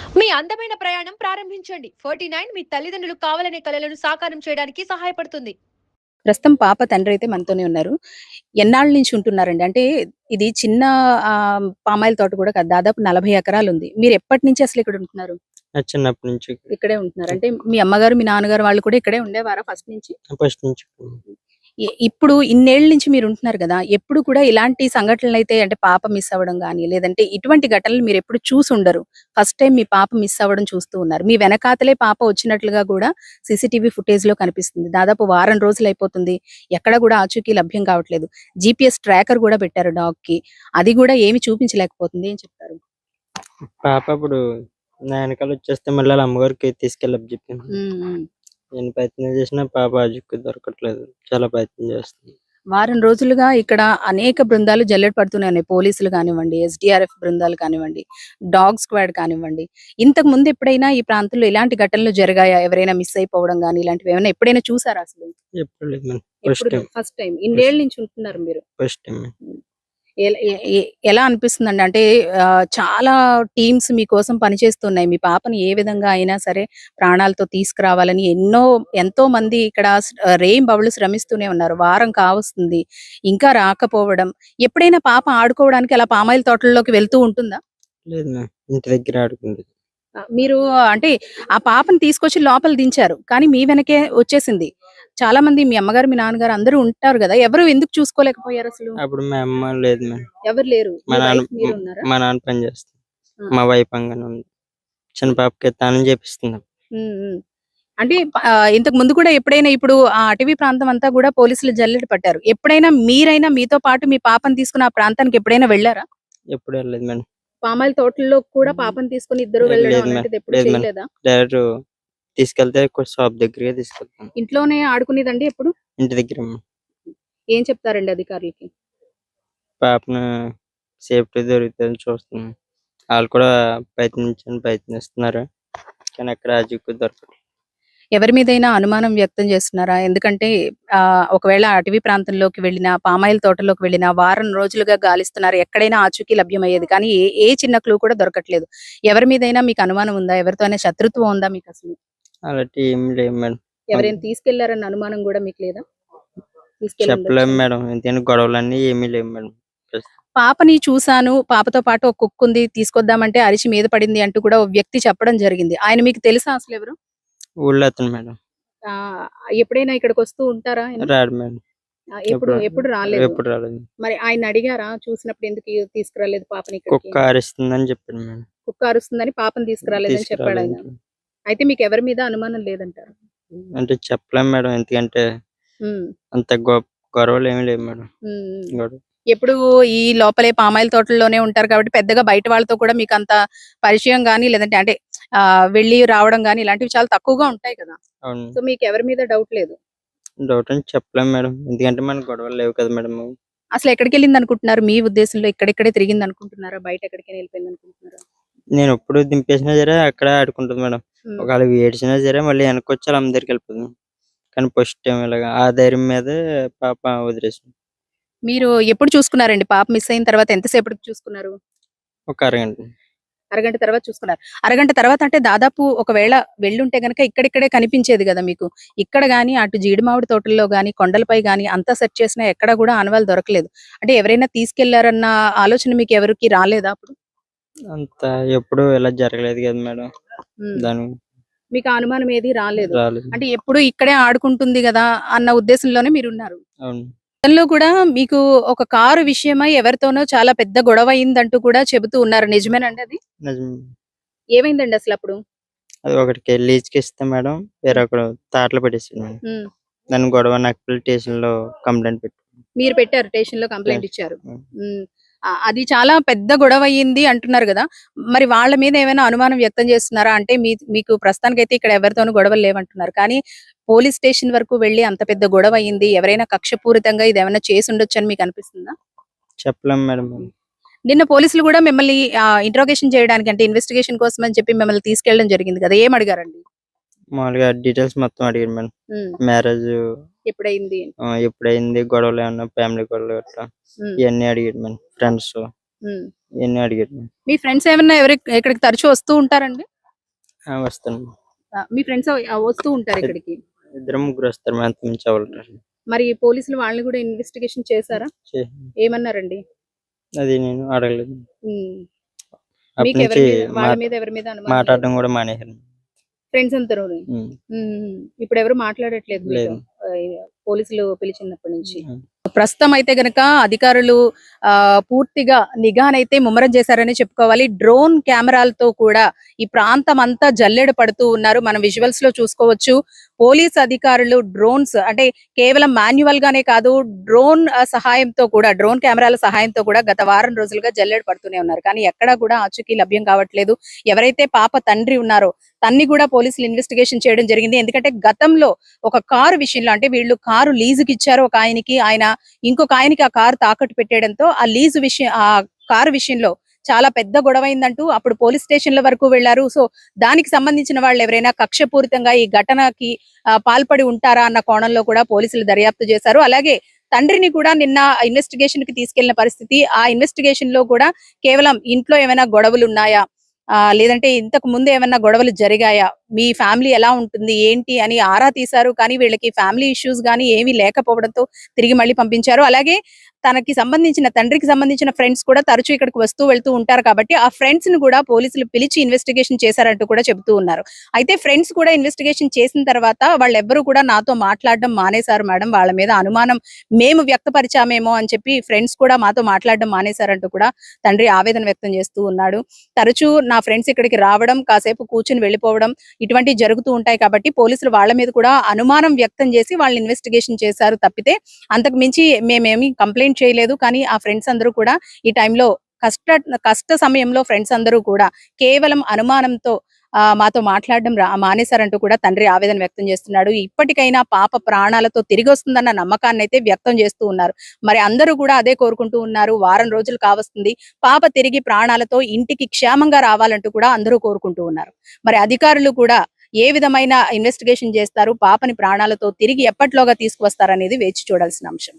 మీ అందమైన ప్రయాణం ప్రారంభించండి. 49 మీ తల్లిదండ్రులు కావాలనే కలలను సాకారం చేయడానికి సహాయపడుతుంది. ప్రస్తుతం పాప తండ్రైతే మనతోనే ఉన్నారు. ఎన్నాళ్ళ నుంచి ఉంటున్నారండి? అంటే ఇది చిన్న పామాయిల్ తోట కూడా కాదు. దాదాపు 40 ఎకరాలుంది. మీరెప్పటి నుంచి అసలు ఇక్కడ ఉంటున్నారు? చిన్నప్పటి నుంచి ఇక్కడే ఉంటున్నారు. అంటే మీ అమ్మగారు, మీ నాన్నగారు వాళ్ళు కూడా ఇక్కడే ఉండేవారా ఫస్ట్ నుంచి? ఫస్ట్ నుంచి ఇప్పుడు ఇన్నేళ్ల నుంచి మీరుంటున్నారు గదా! ఎప్పుడు కూడా ఇలాంటి సంఘటనలైతే అంటే పాప మిస్ అవ్వడం గాని, లేదంటే ఇటువంటి ఘటనలు మీరెప్పుడు చూసుండరు. ఫస్ట్ టైమ్ మీ పాప మిస్ అవ్వడం చూస్తూ ఉన్నారు. మీ వెనకాతలే పాప వచ్చినట్లుగా గూడా సీసీటీవీ ఫుటేజ్‌లో కనిపిస్తుంది. దాదాపు వారం రోజులైపోతుంది. ఎక్కడ గూడా ఆచూకీ లభ్యం కావట్లేదు. జీపీఎస్ ట్రాకర్ గూడా పెట్టారు డాగ్‌కి. అది గూడా ఏమి చూపించలేకపోతుంది. ఏం చెప్తారు? పాప ఇప్పుడు నా వెనకాల వచ్చేస్తే మళ్ళీ వాళ్ళ అమ్మగారికి తీసుకెళ్ళని చెప్పింది. హ్మ్. హ్మ్. నేను ప్రయత్నం చేసినా పాప ఆచూకీ దొరకట్లేదు. చాలా ప్రయత్నం చేస్తుంది. వారం రోజులుగా ఇక్కడ అనేక బృందాలు జల్లెడ పడుతూనే ఉన్నాయి. పోలీసులు కానివ్వండి, ఎస్‌డీఆర్‌ఎఫ్ బృందాలు కానివ్వండి, డాగ్ స్క్వాడ్ కానివ్వండి. ఇంతకు ముందు ఎప్పుడైనా ఈ ప్రాంతంలో ఇలాంటి ఘటనలు జరిగాయా? ఎవరైనా మిస్ అయిపోవడం గాని ఇలాంటివి ఏమైనా ఎప్పుడైనా చూసారా అసలు? ఎప్పుడు లేదు madam. First time. First time. ఇన్నేళ్ల నుంచి ఉంటున్నారు మీరు. First time. ఎలా అనిపిస్తుందండి? అంటే చాలా టీమ్స్ మీకోసం పనిచేస్తున్నాయి. మీ పాపని ఏ విధంగా అయినా సరే ప్రాణాలతో తీసుకురావాలని ఎంతో మంది ఇక్కడ రేయింబవళ్ళు శ్రమిస్తూనే ఉన్నారు. వారం కావస్తుంది. ఇంకా రాకపోవడం. ఎప్పుడైనా పాప ఆడుకోవడానికి అలా పామాయిల్ తోటల్లోకి వెళ్తూ ఉంటుందా? లేదు మేడం. ఇంటి దగ్గర ఆడుకుంది. మీరు అంటే ఆ పాపని తీసుకొచ్చి లోపల దించారు. కానీ మీ వెనకే వచ్చేసింది. చాలా మంది మీ అమ్మగారు, మీ నాన్నగారు అందరూ ఉంటారు గదా! ఎవరు ఎందుకు చూసుకోలేకపోయారసలు? అప్పుడు మా అమ్మ లేదు మేడం. ఎవరు లేరు. మా మీ నాన్న వైఫ్ మీరున్నారా? మా నాన్న పని చేస్తారు. ఆ! మా వైఫ్ అంగనే ఉంది. చిన్న పాపకి తానం చేపిస్తుంది. హ్మ్. హ్మ్. అంటే ఇంతకు ముందు కూడా ఎప్పుడైనా ఇప్పుడు ఆ అటవీ ప్రాంతం అంతా గూడా పోలీసులు జల్లెడ పట్టారు. ఎప్పుడైనా మీరైనా మీతో పాటు మీ పాపని తీసుకొని ఆ ప్రాంతానికి ఎప్పుడైనా వెళ్లారా? ఎప్పుడు వెళ్ళలేదు మేడం. పామాయిల్ తోటల్లో కూడా పాపని తీసుకొని ఇద్దరు వెళ్ళడం లేదు మేడం. అలాంటిది ఎప్పుడు లేదు మేడం. చేయలేదా? డైరెక్ట్ తీసుకెళ్తే షాప్ దగ్గరికి తీసుకెళ్తాం. ఇంట్లోనే ఆడుకునేదండి ఎప్పుడు? ఇంటి దగ్గర ఏం చెప్తారండి అధికారులకి? పాపను సేఫ్టీ దొరుకుతుందని చూస్తున్నాం. వాళ్ళు కూడా ప్రయత్నిస్తున్నారు. కానీ అక్కడ ఆచూకీ దొరకట్లేదు. ఎవరి మీదైనా అనుమానం వ్యక్తం చేస్తున్నారా? ఎందుకంటే ఒకవేళ అటవీ ప్రాంతంలోకి వెళ్ళినా, పామాయిల్ తోటలోకి వెళ్ళినా వారం రోజులుగా గాలిస్తున్నారు. ఎక్కడైనా ఆచూకీ లభ్యమయ్యేది. కానీ ఏ చిన్న క్లూ కూడా దొరకట్లేదు. ఎవరి మీదైనా మీకు అనుమానం ఉందా? ఎవరితో అయినా శత్రుత్వం ఉందా మీకసలు? అలాంటివి ఏమి లేవు మేడం. ఎవరైనా తీసుకెళ్లారన్న అనుమానం గూడా మీకు లేదా? చెప్పలేము తీసుకెళ్ళుండొచ్చని. మేడం. ఎందుకంటే గొడవలన్నీ ఏమీ లేవు మేడం. పాపని చూసాను. పాపతో పాటు ఒక కుక్కుంది. తీసుకొద్దామంటే అరిచి మీద పడింది అంటూ కూడా ఓ వ్యక్తి చెప్పడం జరిగింది. ఆయన మీకు తెలుసా అసలెవరు? ఊళ్ళో అతను మేడం. ఆహ్, ఎప్పుడైనా ఇక్కడికొస్తూ ఉంటారా ఆయన? రాడు మేడం. ఎప్పుడు రాలేదు. ఎప్పుడు రాలేదు. మరి ఆయన్నడిగారా? చూసినప్పుడు ఎందుకు తీసుకురాలేదు పాపని ఇక్కడికి? కుక్క అరుస్తుందని చెప్పాడు మేడం. కుక్క అరుస్తుందని పాపని తీసుకురాలేదని చెప్పాడాయన. తీసుకురాలేదు. అయితే మీకెవరి మీద అనుమానం లేదంటారు. అంటే చెప్పలేము మేడం. ఎందుకంటే హ్మ్. అంత గొడవలు ఏమి లేవు మేడం. హ్మ్. హ్మ్. గొడవ ఎప్పుడు ఈ లోపలే పామాయిల్ తోటల్లోనే ఉంటారు కాబట్టి పెద్దగా బయట వాళ్ళతో కూడా మీకంత పరిచయం గాని, లేదంటే అంటే వెళ్లి రావడం గాని ఇలాంటివి చాలా తక్కువగా ఉంటాయి కదా! అవును. సో, మీకెవరి మీద డౌట్ లేదు. డౌట్ అని చెప్పలేము మేడం. ఎందుకంటే మనకు గొడవలు లేవు కదా మేడం. అసలెక్కడికెళ్ళిందనుకుంటున్నారు? మీ ఉద్దేశంలో ఇక్కడిక్కడే తిరిగిందనుకుంటున్నారా? బయట ఎక్కడికైనా ఎళ్ళిపోయిందనుకుంటున్నారా? నేను ఎప్పుడు దింపేసినా సరే అక్కడే ఆడుకుంటది మేడం. హ్మ్. ఒకవేళ ఏడ్చినా సరే మళ్ళీ వెనక్కొచ్చి వాళ్ళ అమ్మ దగ్గరికెళ్ళిపోతుంది. కానీ ఫస్ట్ టైమ్ ఇలాగ ఆ ధైర్యం మీదే పాప వదిలేసింది. మీరు ఎప్పుడు చూసుకున్నారండి? పాప మిస్ అయిన తర్వాత ఎంత సేపటికి చూసుకున్నారు? ఒక అరగంట. అరగంట తర్వాత చూసుకున్నారు. అరగంట తర్వాత అంటే దాదాపు ఒకవేళ వెళ్ళుంటే గనక ఇక్కడిక్కడే కనిపించేది గదా మీకు. ఇక్కడ గాని, అటు జీడిమామిడి తోటల్లో గాని, కొండలపై గాని అంతా సెర్చ్ చేసినా ఎక్కడ గూడా ఆనవాళ్ళు దొరకలేదు. అంటే ఎవరైనా తీసుకెళ్లారన్న ఆలోచన మీకెవరికీ రాలేదా అప్పుడు? అంత ఎప్పుడు ఇలా జరగలేదు కదా మేడం. హ్మ్. దాని మీకు ఆ అనుమానం ఏది రాలేదు. రాలేదు. అంటే ఎప్పుడు ఇక్కడే ఆడుకుంటుంది గదా అన్న ఉద్దేశంలోనే మీరున్నారు. అవును. గతంలో కూడా మీకు ఒక కారు విషయమై ఎవరితోనో చాలా పెద్ద గొడవ అయిందంటూ కూడా చెబుతూ ఉన్నారు. నిజమేనండి అది? నిజం. ఏమైందండి అసలప్పుడు? అది ఒకటికి లీజ్‌కి ఇస్తే మేడం హ్మ్. వేరొకడు తాటలు పెట్టేసాడు మేడం. హ్మ్. దాని గొడవ నక్సల్ స్టేషన్‌లో కంప్లెయింట్ పెట్టాను. మీరు పెట్టారు. స్టేషన్‌లో కంప్లెయింట్ స్టేషన్ ఇచ్చారు. హ్మ్. హ్మ్. అది చాలా పెద్ద గొడవయ్యింది అంటున్నారు గదా! మరి వాళ్ళ మీద ఏమైనా అనుమానం వ్యక్తం చేస్తున్నారా? అంటే మీకు ప్రస్తుతానికైతే ఇక్కడ ఎవరితోనూ గొడవలు లేవంటున్నారు. కానీ పోలీస్ స్టేషన్ వరకు వెళ్లి అంత పెద్ద గొడవయ్యింది. ఎవరైనా కక్షపూరితంగా ఇదేమైనా చేసుండొచ్చని మీకనిపిస్తుందా? చెప్పలేం మేడం. హ్మ్. నిన్న పోలీసులు గూడా మిమ్మల్ని ఇంట్రోగేషన్ చేయడానికి అంటే ఇన్వెస్టిగేషన్ కోసం అని చెప్పి మిమ్మల్ని తీసుకెళ్ళడం జరిగింది గదా! ఏమడిగారండి? మామూలుగా డీటెయిల్స్ మొత్తం అడిగారు మేడం. హ్మ్. మ్యారేజ్ ఎప్పుడయింది? ఎప్పుడయింది, గొడవలు ఏమన్నా ఫ్యామిలీ గొడవలు గట్రా హ్మ్. ఇయన్నీ అడిగారు మేడం. ఫ్రెండ్స్ హ్మ్. ఇయన్నీ అడిగారు మేడం. మీ ఫ్రెండ్స్ ఏమన్నా ఇక్కడికి తరచూ వస్తూ ఉంటారండి? వస్తాను. మీ ఫ్రెండ్స్ వస్తూ ఉంటారు ఇక్కడికి. ఇద్దరు ముగ్గురు వస్తారు, మా అంత మించి ఎవరు మరి పోలీసులు వాళ్ళని కూడా ఇన్వెస్టిగేషన్ చేశారా? ఏమన్నారండి? అది నేను అడగలేదు. ఉమ్. అప్పటి మీకు నుంచి వాళ్ళ మీద ఎవరి మీద అనుమానం మాట్లాడడం కూడా మానేశాను. ఫ్రెండ్స్ అంతా ఉమ్. ఇప్పుడు ఎవరు మాట్లాడట్లేదు మీతో? లేదు. పోలీసులు పిలిచినప్పటి నుంచి. ఉమ్. ప్రస్తుతం అయితే గనక అధికారులు పూర్తిగా నిఘానైతే ముమ్మరం చేశారని చెప్పుకోవాలి. డ్రోన్ కెమెరాలతో కూడా ఈ ప్రాంతం అంతా జల్లెడ పడుతూ ఉన్నారు. మనం విజువల్స్ లో చూసుకోవచ్చు. పోలీస్ అధికారులు డ్రోన్స్ అంటే కేవలం మాన్యువల్ గానే కాదు, డ్రోన్ సహాయంతో కూడా, డ్రోన్ కెమెరాల సహాయంతో కూడా గత వారం రోజులుగా జల్లెడ పడుతూనే ఉన్నారు. కానీ ఎక్కడా కూడా ఆచూకీ లభ్యం కావట్లేదు. ఎవరైతే పాప తండ్రి ఉన్నారో తన్ని కూడా పోలీసులు ఇన్వెస్టిగేషన్ చేయడం జరిగింది. ఎందుకంటే గతంలో ఒక కారు విషయంలో, అంటే వీళ్ళు కారు లీజుకి ఇచ్చారు ఒక ఆయనకి, ఆయన ఇంకొక ఆయనకి ఆ కారు తాకట్టు పెట్టేయడంతో ఆ లీజు విషయం, ఆ కారు విషయంలో చాలా పెద్ద గొడవైందంటూ అప్పుడు పోలీస్ స్టేషన్ల వరకు వెళ్లారు. సో దానికి సంబంధించిన వాళ్ళు ఎవరైనా కక్షపూరితంగా ఈ ఘటనకి పాల్పడి ఉంటారా అన్న కోణంలో కూడా పోలీసులు దర్యాప్తు చేశారు. అలాగే తండ్రిని కూడా నిన్న ఇన్వెస్టిగేషన్ కి తీసుకెళ్లిన పరిస్థితి. ఆ ఇన్వెస్టిగేషన్ లో కూడా కేవలం ఇంట్లో ఏమైనా గొడవలు ఉన్నాయా, లేదంటే ఇంతకు ముందు ఏమన్నా గొడవలు జరిగాయా, మీ ఫ్యామిలీ ఎలా ఉంటుంది ఏంటి అని ఆరా తీశారు. కానీ వీళ్ళకి ఫ్యామిలీ ఇష్యూస్ గానీ ఏమీ లేకపోవడంతో తిరిగి మళ్ళీ పంపించారు. అలాగే తనకి సంబంధించిన, తండ్రికి సంబంధించిన ఫ్రెండ్స్ కూడా తరచూ ఇక్కడికి వస్తూ వెళ్తూ ఉంటారు కాబట్టి ఆ ఫ్రెండ్స్ ని కూడా పోలీసులు పిలిచి ఇన్వెస్టిగేషన్ చేశారంటూ కూడా చెబుతూ ఉన్నారు. అయితే ఫ్రెండ్స్ కూడా ఇన్వెస్టిగేషన్ చేసిన తర్వాత వాళ్ళెవ్వరూ కూడా నాతో మాట్లాడడం మానేశారు మేడం, వాళ్ళ మీద అనుమానం మేము వ్యక్తపరిచామేమో అని చెప్పి ఫ్రెండ్స్ కూడా మాతో మాట్లాడడం మానేశారంటూ కూడా తండ్రి ఆవేదన వ్యక్తం చేస్తూ ఉన్నాడు. తరచూ నా ఫ్రెండ్స్ ఇక్కడికి రావడం, కాసేపు కూర్చుని వెళ్ళిపోవడం ఇటువంటివి జరుగుతూ ఉంటాయి కాబట్టి పోలీసులు వాళ్ళ మీద కూడా అనుమానం వ్యక్తం చేసి వాళ్ళు ఇన్వెస్టిగేషన్ చేశారు తప్పితే అంతకు మించి మేమేమి కంప్లైంట్ చేయలేదు. కానీ ఆ ఫ్రెండ్స్ అందరూ కూడా ఈ టైంలో కష్ట సమయంలో ఫ్రెండ్స్ అందరూ కూడా కేవలం అనుమానంతో మాతో మాట్లాడడం మానేశారంటూ కూడా తండ్రి ఆవేదన వ్యక్తం చేస్తున్నాడు. ఇప్పటికైనా పాప ప్రాణాలతో తిరిగి వస్తుందన్న నమ్మకాన్ని అయితే వ్యక్తం చేస్తూ ఉన్నారు. మరి అందరూ కూడా అదే కోరుకుంటూ ఉన్నారు. వారం రోజులు కావస్తుంది, పాప తిరిగి ప్రాణాలతో ఇంటికి క్షేమంగా రావాలంటూ కూడా అందరూ కోరుకుంటూ ఉన్నారు. మరి అధికారులు కూడా ఏ విధమైన ఇన్వెస్టిగేషన్ చేస్తారు, పాపని ప్రాణాలతో తిరిగి ఎప్పట్లోగా తీసుకువస్తారనేది వేచి చూడాల్సిన అంశం.